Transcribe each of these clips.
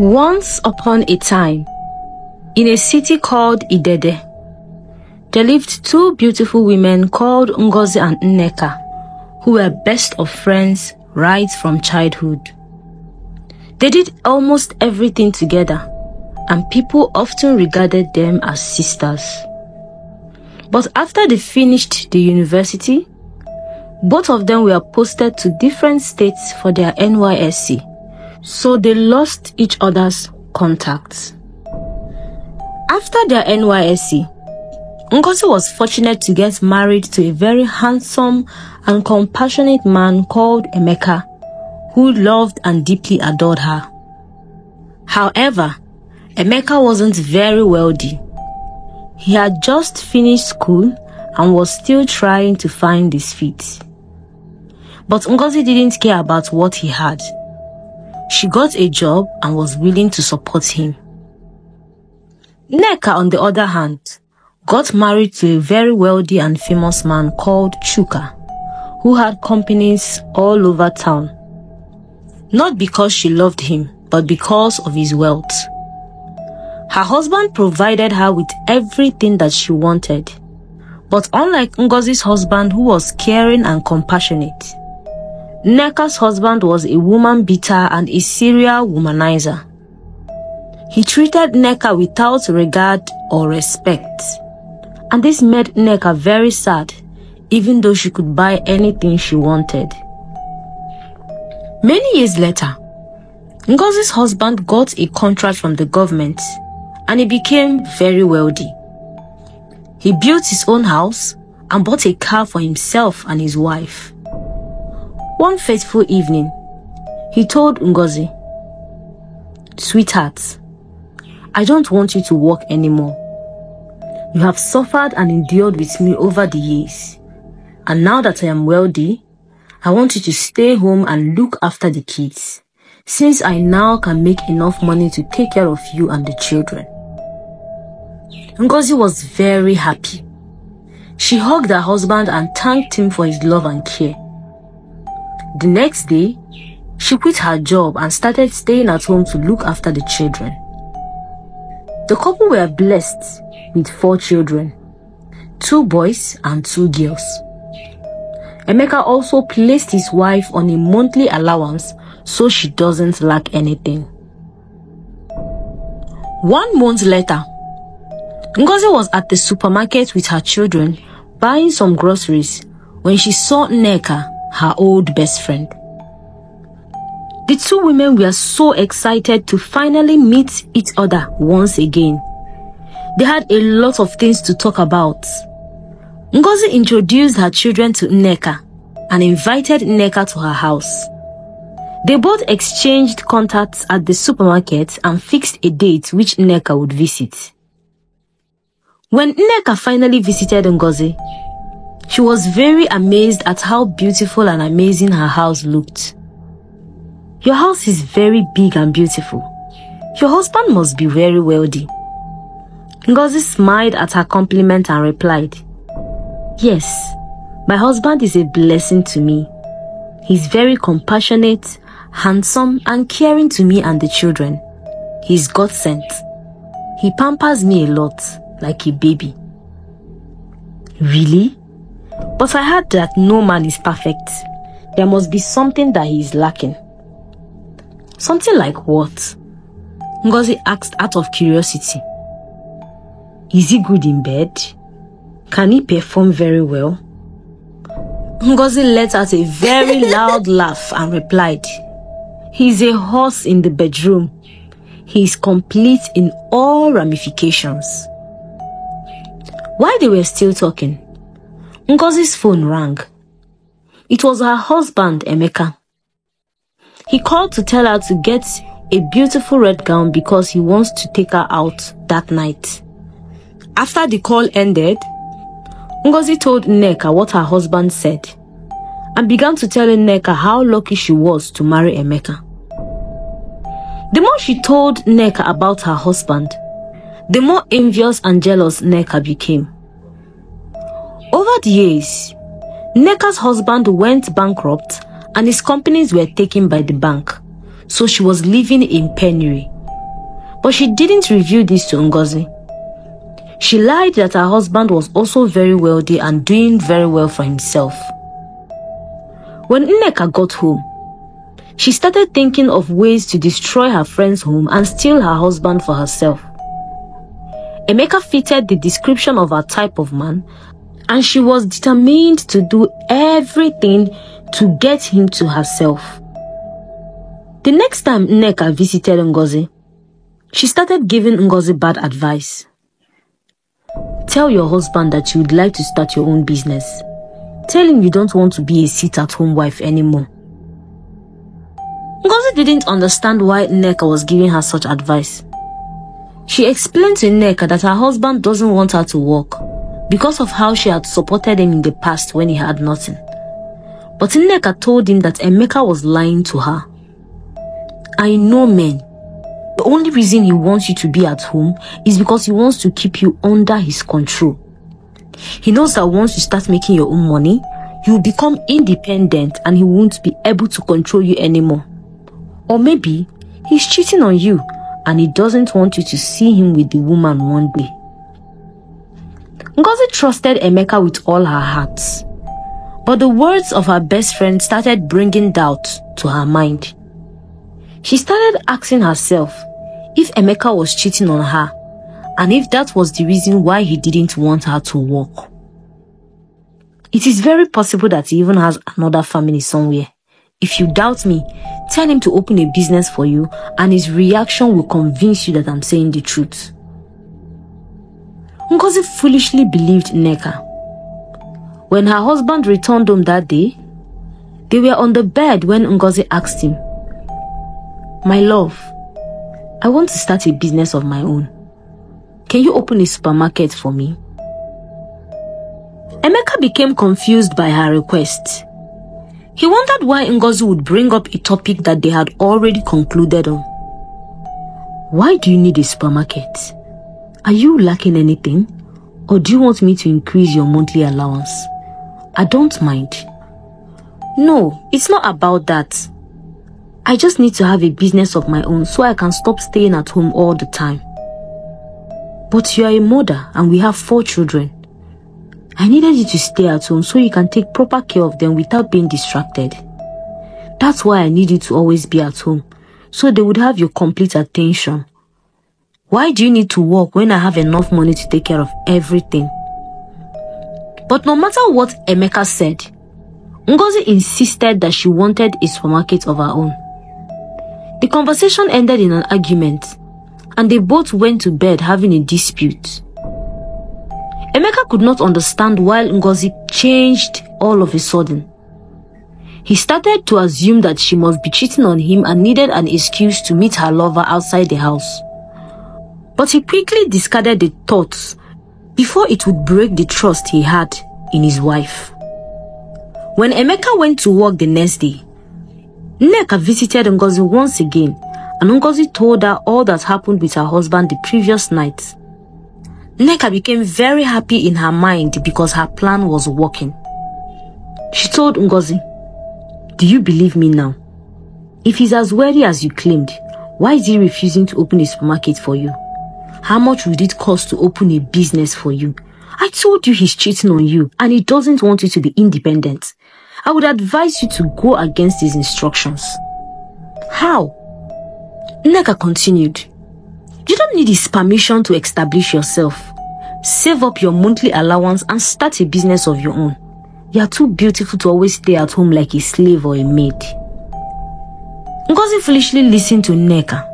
Once upon a time, in a city called Idede, there lived two beautiful women called Ngozi and Nneka, who were best of friends right from childhood. They did almost everything together, and people often regarded them as sisters. But after they finished the university, both of them were posted to different states for their NYSC, so they lost each other's contacts. After their NYSC, Ngozi was fortunate to get married to a very handsome and compassionate man called Emeka, who loved and deeply adored her. However, Emeka wasn't very wealthy. He had just finished school and was still trying to find his feet. But Ngozi didn't care about what he had. She got a job and was willing to support him. Nneka, on the other hand, got married to a very wealthy and famous man called Chuka, who had companies all over town. Not because she loved him, but because of his wealth. Her husband provided her with everything that she wanted. But unlike Ngozi's husband, who was caring and compassionate, Nneka's husband was a woman beater and a serial womanizer. He treated Nneka without regard or respect, and this made Nneka very sad, even though she could buy anything she wanted. Many years later, Ngozi's husband got a contract from the government, and he became very wealthy. He built his own house and bought a car for himself and his wife. One fateful evening, he told Ngozi, "Sweetheart, I don't want you to work anymore. You have suffered and endured with me over the years. And now that I am wealthy, I want you to stay home and look after the kids, since I now can make enough money to take care of you and the children." Ngozi was very happy. She hugged her husband and thanked him for his love and care. The next day, she quit her job and started staying at home to look after the children. The couple were blessed with 4 children, 2 boys and 2 girls. Emeka also placed his wife on a monthly allowance so she doesn't lack anything. 1 month later, Ngozi was at the supermarket with her children buying some groceries when she saw Nneka, her old best friend. The two women were so excited to finally meet each other once again. They had a lot of things to talk about. Ngozi introduced her children to Nneka and invited Nneka to her house. They both exchanged contacts at the supermarket and fixed a date which Nneka would visit. When Nneka finally visited Ngozi, she was very amazed at how beautiful and amazing her house looked. "Your house is very big and beautiful. Your husband must be very wealthy." Ngozi smiled at her compliment and replied, "Yes, my husband is a blessing to me. He's very compassionate, handsome, and caring to me and the children. He's God-sent. He pampers me a lot, like a baby." "Really? But I heard that no man is perfect. There must be something that he is lacking." "Something like what?" Ngozi asked out of curiosity. "Is he good in bed? Can he perform very well?" Ngozi let out a very loud laugh and replied, "He's a horse in the bedroom. He is complete in all ramifications." While they were still talking, Ngozi's phone rang. It was her husband, Emeka. He called to tell her to get a beautiful red gown because he wants to take her out that night. After the call ended, Ngozi told Nneka what her husband said and began to tell Nneka how lucky she was to marry Emeka. The more she told Nneka about her husband, the more envious and jealous Nneka became. Over the years, Nneka's husband went bankrupt and his companies were taken by the bank, so she was living in penury, But she didn't reveal this to Ngozi. She lied that her husband was also very wealthy and doing very well for himself. When Nneka got home, she started thinking of ways to destroy her friend's home and steal her husband for herself. Emeka fitted the description of her type of man, and she was determined to do everything to get him to herself. The next time Nneka visited Ngozi, she started giving Ngozi bad advice. Tell your husband that you would like to start your own business. Tell him you don't want to be a sit-at-home wife anymore. Ngozi didn't understand why Nneka was giving her such advice. She explained to Nneka that her husband doesn't want her to work because of how she had supported him in the past when he had nothing. But Nneka told him that Emeka was lying to her. I know men. The only reason he wants you to be at home is because he wants to keep you under his control. He knows that once you start making your own money, you will become independent and he won't be able to control you anymore. Or maybe he's cheating on you and he doesn't want you to see him with the woman one day. Ngozi trusted Emeka with all her heart. But the words of her best friend started bringing doubt to her mind. She started asking herself if Emeka was cheating on her and if that was the reason why he didn't want her to work. It is very possible that he even has another family somewhere. If you doubt me, tell him to open a business for you and his reaction will convince you that I'm saying the truth. Ngozi foolishly believed Nneka. When her husband returned home that day, they were on the bed when Ngozi asked him, "My love, I want to start a business of my own. Can you open a supermarket for me?" Emeka became confused by her request. He wondered why Ngozi would bring up a topic that they had already concluded on. "Why do you need a supermarket? Are you lacking anything? Or do you want me to increase your monthly allowance? I don't mind." "No, it's not about that. I just need to have a business of my own so I can stop staying at home all the time." "But you are a mother and we have 4 children. I needed you to stay at home so you can take proper care of them without being distracted. That's why I need you to always be at home, so they would have your complete attention. Why do you need to work when I have enough money to take care of everything?" But no matter what Emeka said, Ngozi insisted that she wanted a supermarket of her own. The conversation ended in an argument, and they both went to bed having a dispute. Emeka could not understand why Ngozi changed all of a sudden. He started to assume that she must be cheating on him and needed an excuse to meet her lover outside the house. But he quickly discarded the thoughts before it would break the trust he had in his wife. When Emeka went to work the next day, Nneka visited Ngozi once again, and Ngozi told her all that happened with her husband the previous night. Nneka became very happy in her mind because her plan was working. She told Ngozi, "Do you believe me now? If he's as wealthy as you claimed, why is he refusing to open a supermarket for you? How much would it cost to open a business for you? I told you he's cheating on you and he doesn't want you to be independent. I would advise you to go against his instructions." "How?" Nneka continued, "You don't need his permission to establish yourself. Save up your monthly allowance and start a business of your own. You are too beautiful to always stay at home like a slave or a maid." Ngozi foolishly listened to Nneka.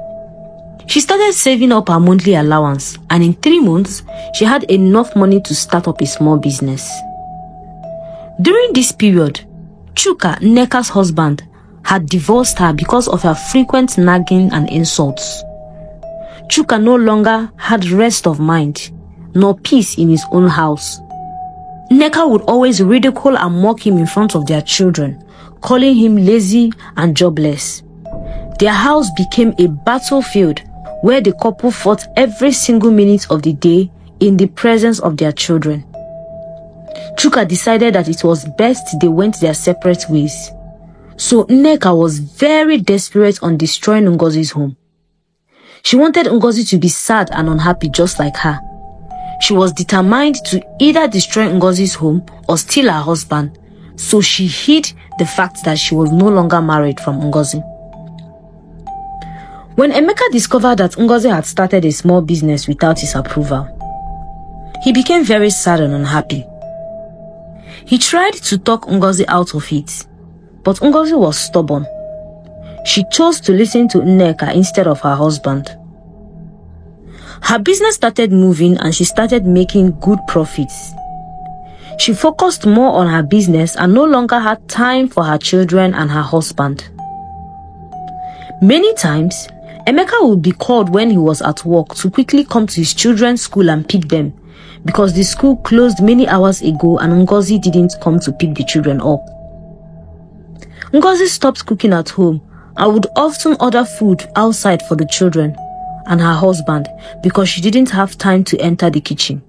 She started saving up her monthly allowance, and in 3 months, she had enough money to start up a small business. During this period, Chuka, Nneka's husband, had divorced her because of her frequent nagging and insults. Chuka no longer had rest of mind, nor peace in his own house. Nneka would always ridicule and mock him in front of their children, calling him lazy and jobless. Their house became a battlefield where the couple fought every single minute of the day in the presence of their children. Chuka decided that it was best they went their separate ways. So Nneka was very desperate on destroying Ngozi's home. She wanted Ngozi to be sad and unhappy just like her. She was determined to either destroy Ngozi's home or steal her husband, so she hid the fact that she was no longer married from Ngozi. When Emeka discovered that Ngozi had started a small business without his approval, he became very sad and unhappy. He tried to talk Ngozi out of it, but Ngozi was stubborn. She chose to listen to Nneka instead of her husband. Her business started moving and she started making good profits. She focused more on her business and no longer had time for her children and her husband. Many times, Emeka would be called when he was at work to quickly come to his children's school and pick them, because the school closed many hours ago and Ngozi didn't come to pick the children up. Ngozi stopped cooking at home and would often order food outside for the children and her husband because she didn't have time to enter the kitchen.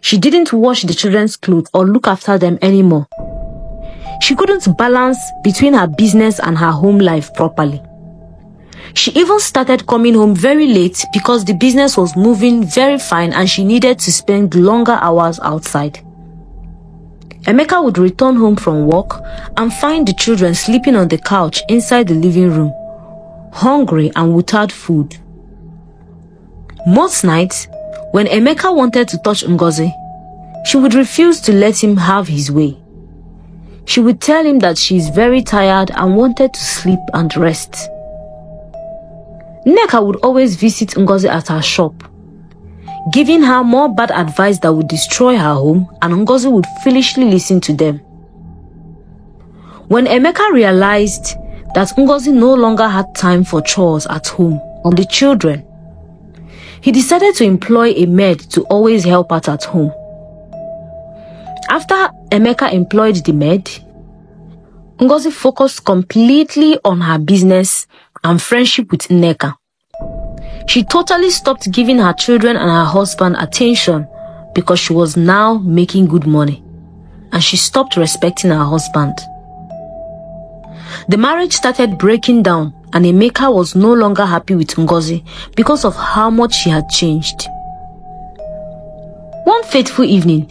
She didn't wash the children's clothes or look after them anymore. She couldn't balance between her business and her home life properly. She even started coming home very late because the business was moving very fine and she needed to spend longer hours outside. Emeka would return home from work and find the children sleeping on the couch inside the living room, hungry and without food. Most nights, when Emeka wanted to touch Ngozi, she would refuse to let him have his way. She would tell him that she is very tired and wanted to sleep and rest. Nneka would always visit Ngozi at her shop, giving her more bad advice that would destroy her home, and Ngozi would foolishly listen to them. When Emeka realized that Ngozi no longer had time for chores at home or the children, he decided to employ a maid to always help out at home. After Emeka employed the maid, Ngozi focused completely on her business and friendship with Nneka. She totally stopped giving her children and her husband attention because she was now making good money, and she stopped respecting her husband. The marriage started breaking down and Emeka was no longer happy with Ngozi because of how much she had changed. One fateful evening,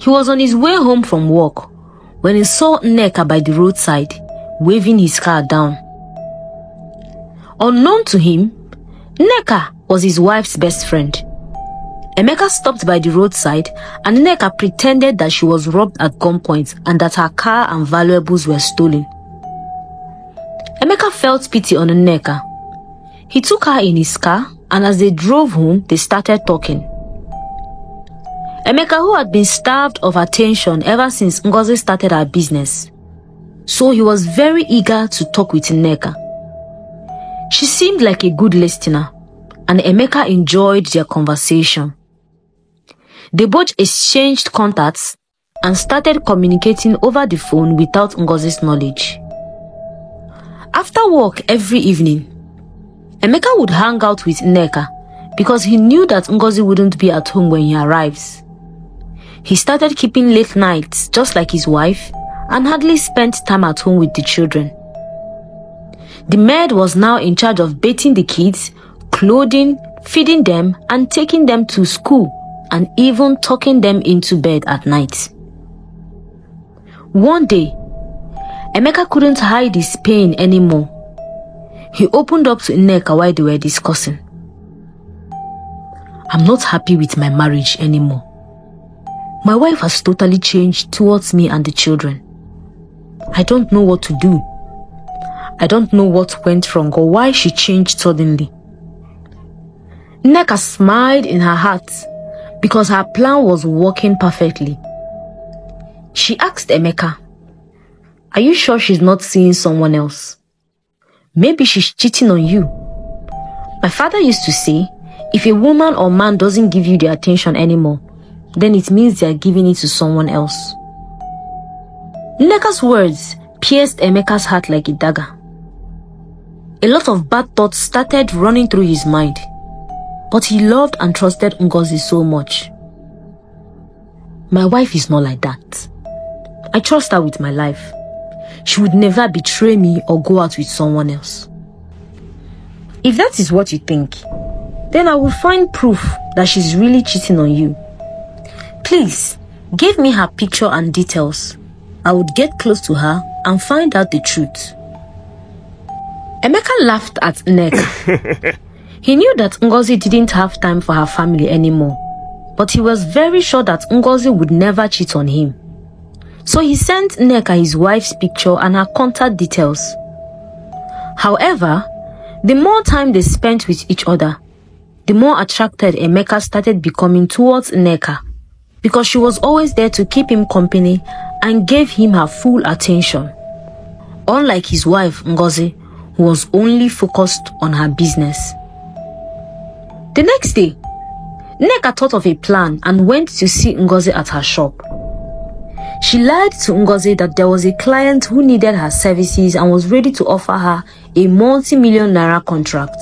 he was on his way home from work when he saw Nneka by the roadside, waving his car down. Unknown to him, Nneka was his wife's best friend. Emeka stopped by the roadside and Nneka pretended that she was robbed at gunpoint and that her car and valuables were stolen. Emeka felt pity on Nneka. He took her in his car and as they drove home, they started talking. Emeka, who had been starved of attention ever since Ngozi started her business, so he was very eager to talk with Nneka. She seemed like a good listener, and Emeka enjoyed their conversation. They both exchanged contacts and started communicating over the phone without Ngozi's knowledge. After work every evening, Emeka would hang out with Nneka because he knew that Ngozi wouldn't be at home when he arrives. He started keeping late nights just like his wife and hardly spent time at home with the children. The maid was now in charge of bathing the kids, clothing, feeding them, and taking them to school, and even tucking them into bed at night. One day, Emeka couldn't hide his pain anymore. He opened up to Nneka while they were discussing. "I'm not happy with my marriage anymore. My wife has totally changed towards me and the children. I don't know what to do. I don't know what went wrong or why she changed suddenly." Nneka smiled in her heart because her plan was working perfectly. She asked Emeka, "Are you sure she's not seeing someone else? Maybe she's cheating on you. My father used to say, if a woman or man doesn't give you the attention anymore, then it means they are giving it to someone else." Nneka's words pierced Emeka's heart like a dagger. A lot of bad thoughts started running through his mind, but he loved and trusted Ngozi so much. "My wife is not like that. I trust her with my life. She would never betray me or go out with someone else." If that is what you think, then I will find proof that she's really cheating on you. Please, give me her picture and details. I would get close to her and find out the truth. Emeka laughed at Nneka. He knew that Ngozi didn't have time for her family anymore, but he was very sure that Ngozi would never cheat on him. So he sent Nneka his wife's picture and her contact details. However, the more time they spent with each other, the more attracted Emeka started becoming towards Nneka, because she was always there to keep him company and gave him her full attention. Unlike his wife, Ngozi, who was only focused on her business. The next day, Nneka thought of a plan and went to see Ngozi at her shop. She lied to Ngozi that there was a client who needed her services and was ready to offer her a multi-million naira contract.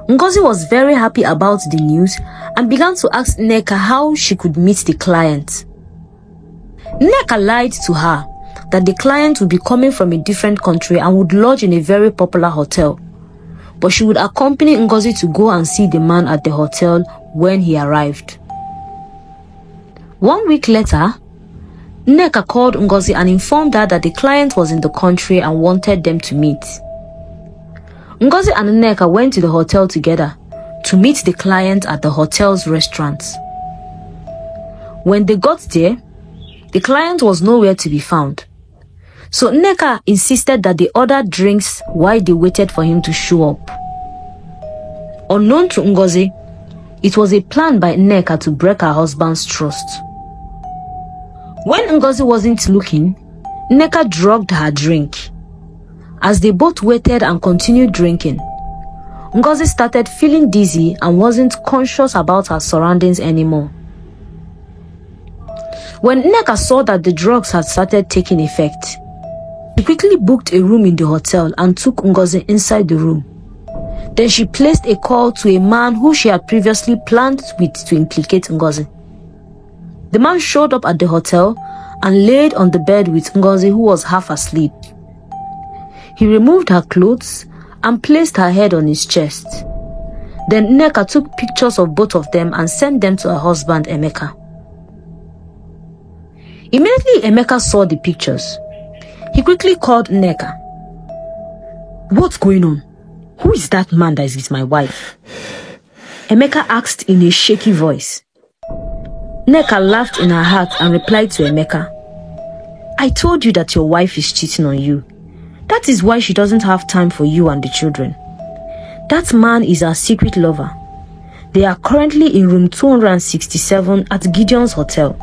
Ngozi was very happy about the news and began to ask Nneka how she could meet the client. Nneka lied to her that the client would be coming from a different country and would lodge in a very popular hotel, but she would accompany Ngozi to go and see the man at the hotel when he arrived. 1 week later, Nneka called Ngozi and informed her that the client was in the country and wanted them to meet. Ngozi and Nneka went to the hotel together to meet the client at the hotel's restaurant. When they got there, the client was nowhere to be found. So Nneka insisted that they order drinks while they waited for him to show up. Unknown to Ngozi, it was a plan by Nneka to break her husband's trust. When Ngozi wasn't looking, Nneka drugged her drink. As they both waited and continued drinking, Ngozi started feeling dizzy and wasn't conscious about her surroundings anymore. When Nneka saw that the drugs had started taking effect, she quickly booked a room in the hotel and took Ngozi inside the room. Then she placed a call to a man who she had previously planned with to implicate Ngozi. The man showed up at the hotel and laid on the bed with Ngozi, who was half asleep. He removed her clothes and placed her head on his chest. Then Nneka took pictures of both of them and sent them to her husband, Emeka. Immediately Emeka saw the pictures. He quickly called Nneka. "What's going on? Who is that man that is with my wife?" Emeka asked in a shaky voice. Nneka laughed in her heart and replied to Emeka, "I told you that your wife is cheating on you. That is why she doesn't have time for you and the children. That man is her secret lover. They are currently in room 267 at Gideon's Hotel.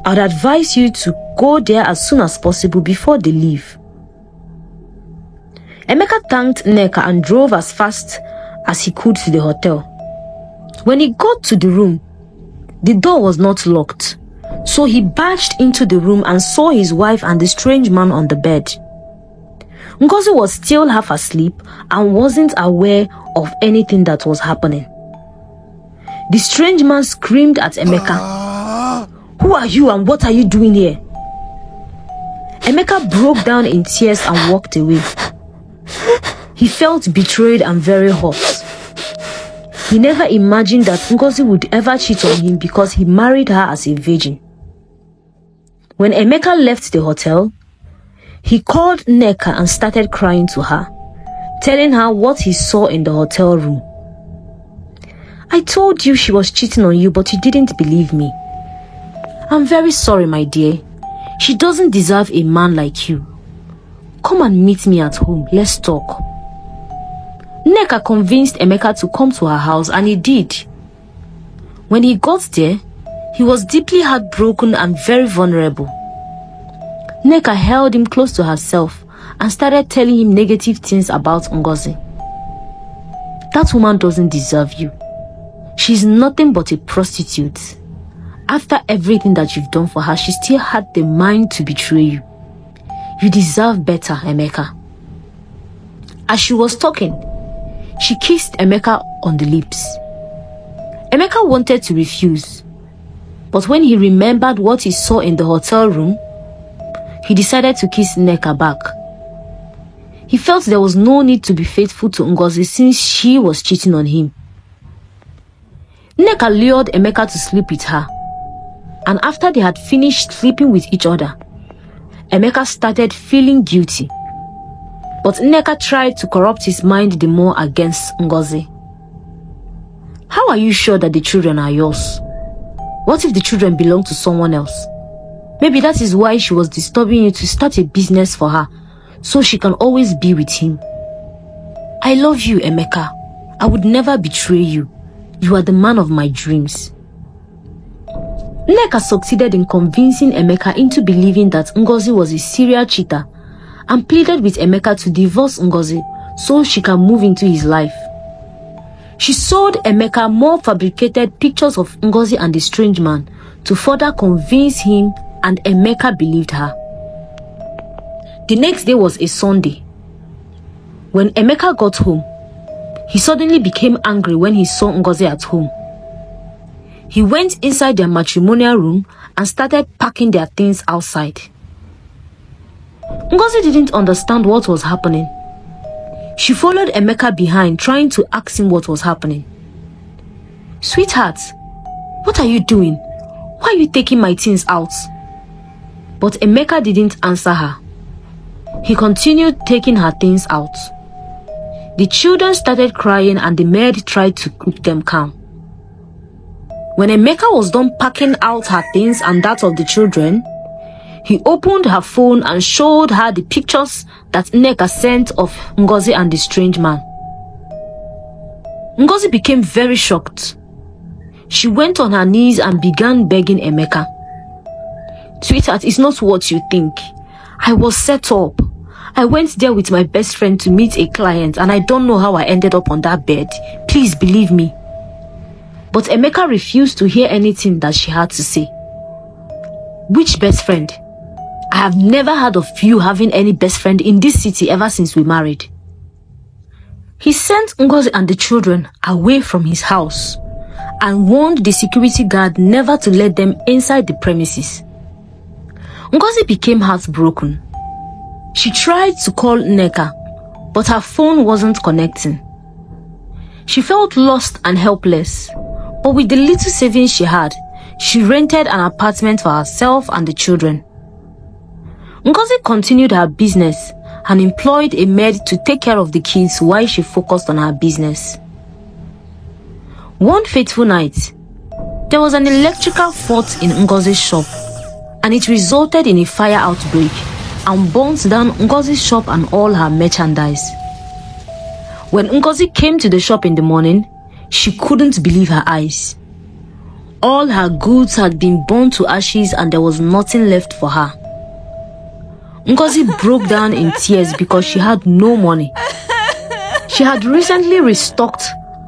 I'd advise you to go there as soon as possible before they leave." Emeka thanked Nneka and drove as fast as he could to the hotel. When he got to the room, the door was not locked, so he barged into the room and saw his wife and the strange man on the bed. Ngozi was still half asleep and wasn't aware of anything that was happening. The strange man screamed at Emeka, "Who are you and what are you doing here?" Emeka broke down in tears and walked away. He felt betrayed and very hurt. He never imagined that Ngozi would ever cheat on him because he married her as a virgin. When Emeka left the hotel, he called Nneka and started crying to her, telling her what he saw in the hotel room. "I told you she was cheating on you, but you didn't believe me. I'm very sorry, my dear. She doesn't deserve a man like you. Come and meet me at home. Let's talk." Nneka convinced Emeka to come to her house, and he did. When he got there, he was deeply heartbroken and very vulnerable. Nneka held him close to herself and started telling him negative things about Ngozi. "That woman doesn't deserve you. She's nothing but a prostitute. After everything that you've done for her, she still had the mind to betray you. You deserve better, Emeka." As she was talking, she kissed Emeka on the lips. Emeka wanted to refuse, but when he remembered what he saw in the hotel room, he decided to kiss Nneka back. He felt there was no need to be faithful to Ngozi since she was cheating on him. Nneka lured Emeka to sleep with her, and after they had finished sleeping with each other, Emeka started feeling guilty. But Nneka tried to corrupt his mind the more against Ngozi. How are you sure that the children are yours? What if the children belong to someone else? Maybe that is why she was disturbing you to start a business for her, so she can always be with him. I love you, Emeka. I would never betray you. You are the man of my dreams. Nneka succeeded in convincing Emeka into believing that Ngozi was a serial cheater and pleaded with Emeka to divorce Ngozi so she can move into his life. She showed Emeka more fabricated pictures of Ngozi and the strange man to further convince him, and Emeka believed her. The next day was a Sunday. When Emeka got home, he suddenly became angry when he saw Ngozi at home. He went inside their matrimonial room and started packing their things outside. Ngozi didn't understand what was happening. She followed Emeka behind, trying to ask him what was happening. "Sweetheart, what are you doing? Why are you taking my things out?" But Emeka didn't answer her. He continued taking her things out. The children started crying and the maid tried to keep them calm. When Emeka was done packing out her things and that of the children, he opened her phone and showed her the pictures that Nneka sent of Ngozi and the strange man. Ngozi became very shocked. She went on her knees and began begging Emeka. "Sweetheart, it's not what you think. I was set up. I went there with my best friend to meet a client and I don't know how I ended up on that bed. Please believe me." But Emeka refused to hear anything that she had to say. "Which best friend? I have never heard of you having any best friend in this city ever since we married." He sent Ngozi and the children away from his house and warned the security guard never to let them inside the premises. Ngozi became heartbroken. She tried to call Nneka, but her phone wasn't connecting. She felt lost and helpless, but with the little savings she had, she rented an apartment for herself and the children. Ngozi continued her business and employed a maid to take care of the kids while she focused on her business. One fateful night, there was an electrical fault in Ngozi's shop, and it resulted in a fire outbreak and burnt down Ngozi's shop and all her merchandise. When Ngozi came to the shop in the morning, she couldn't believe her eyes. All her goods had been burnt to ashes and there was nothing left for her. Ngozi broke down in tears because she had no money. She had recently restocked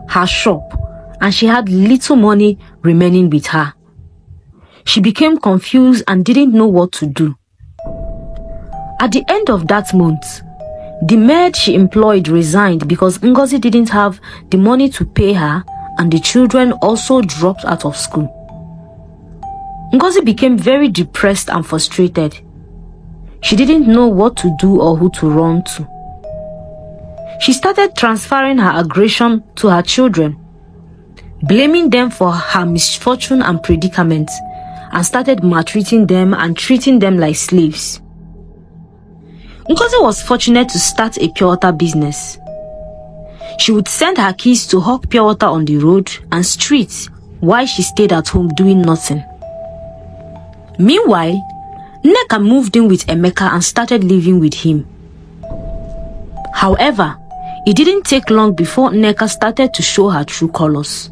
her shop and she had little money remaining with her. She became confused and didn't know what to do. At the end of that month, the maid she employed resigned because Ngozi didn't have the money to pay her and the children also dropped out of school. Ngozi became very depressed and frustrated. She didn't know what to do or who to run to. She started transferring her aggression to her children, blaming them for her misfortune and predicament, and started maltreating them and treating them like slaves. Ngozi was fortunate to start a pure water business. She would send her kids to hawk pure water on the road and streets while she stayed at home doing nothing. Meanwhile, Nneka moved in with Emeka and started living with him. However, it didn't take long before Nneka started to show her true colors.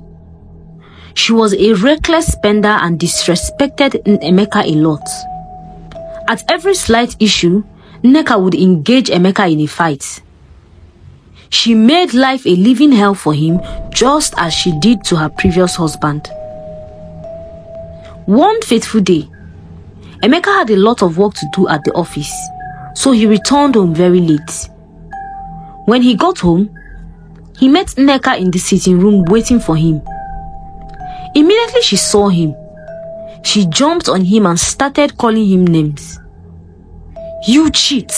She was a reckless spender and disrespected Emeka a lot. At every slight issue, Nneka would engage Emeka in a fight. She made life a living hell for him, just as she did to her previous husband. One fateful day, Emeka had a lot of work to do at the office, so he returned home very late. When he got home, he met Nneka in the sitting room waiting for him. Immediately she saw him. She jumped on him and started calling him names. "You cheat!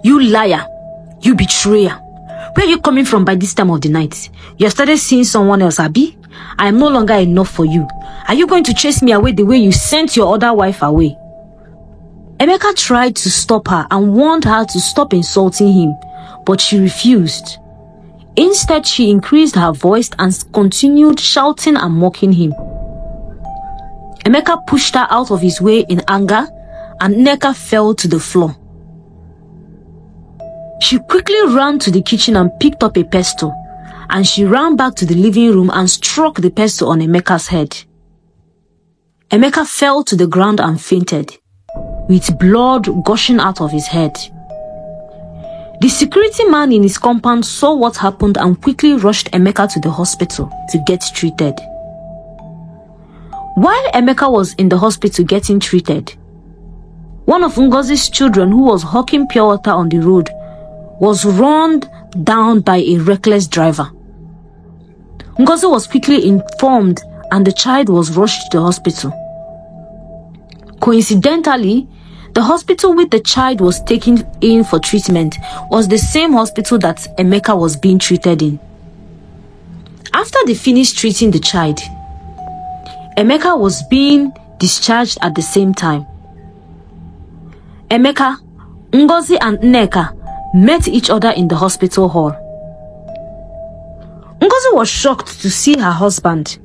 You liar! You betrayer. Where are you coming from by this time of the night? You have started seeing someone else, Abi? I am no longer enough for you. Are you going to chase me away the way you sent your other wife away? Emeka tried to stop her and warned her to stop insulting him, but she refused. Instead, she increased her voice and continued shouting and mocking him. Emeka pushed her out of his way in anger, and Nneka fell to the floor. She quickly ran to the kitchen and picked up a pestle, and she ran back to the living room and struck the pestle on Emeka's head. Emeka fell to the ground and fainted, with blood gushing out of his head. The security man in his compound saw what happened and quickly rushed Emeka to the hospital to get treated. While Emeka was in the hospital getting treated, one of Ngozi's children, who was hawking pure water on the road, was run down by a reckless driver. Ngozi was quickly informed and the child was rushed to the hospital. Coincidentally, the hospital which the child was taken in for treatment was the same hospital that Emeka was being treated in. After they finished treating the child, Emeka was being discharged at the same time. Emeka, Ngozi and Nneka met each other in the hospital hall. Ngozi was shocked to see her husband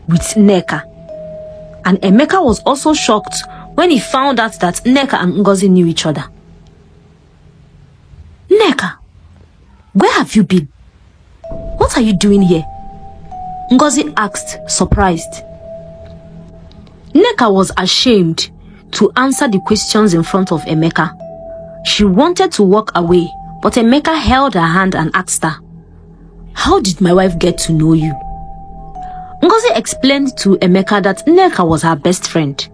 with Nneka, and Emeka was also shocked when he found out that Nneka and Ngozi knew each other. Nneka, where have you been? What are you doing here? Ngozi asked, surprised. Nneka was ashamed to answer the questions in front of Emeka. She wanted to walk away, but Emeka held her hand and asked her, "How did my wife get to know you?" Ngozi explained to Emeka that Nneka was her best friend,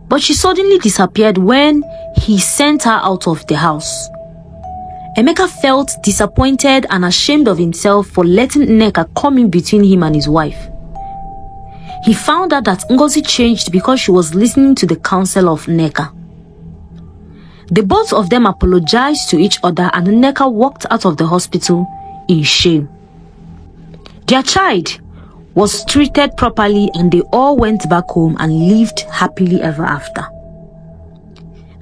but she suddenly disappeared when he sent her out of the house. Emeka felt disappointed and ashamed of himself for letting Nneka come in between him and his wife. He found out that Ngozi changed because she was listening to the counsel of Nneka. The both of them apologized to each other and Nneka walked out of the hospital in shame. Their child was treated properly and they all went back home and lived happily ever after.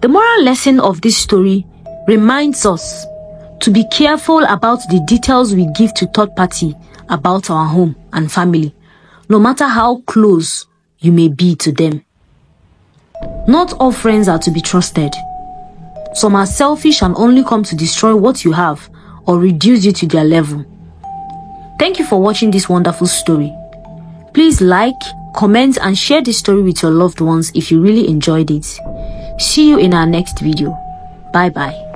The moral lesson of this story reminds us to be careful about the details we give to third party about our home and family, no matter how close you may be to them. Not all friends are to be trusted. Some are selfish and only come to destroy what you have or reduce you to their level. Thank you for watching this wonderful story. Please like, comment and share this story with your loved ones if you really enjoyed it. See you in our next video. Bye bye.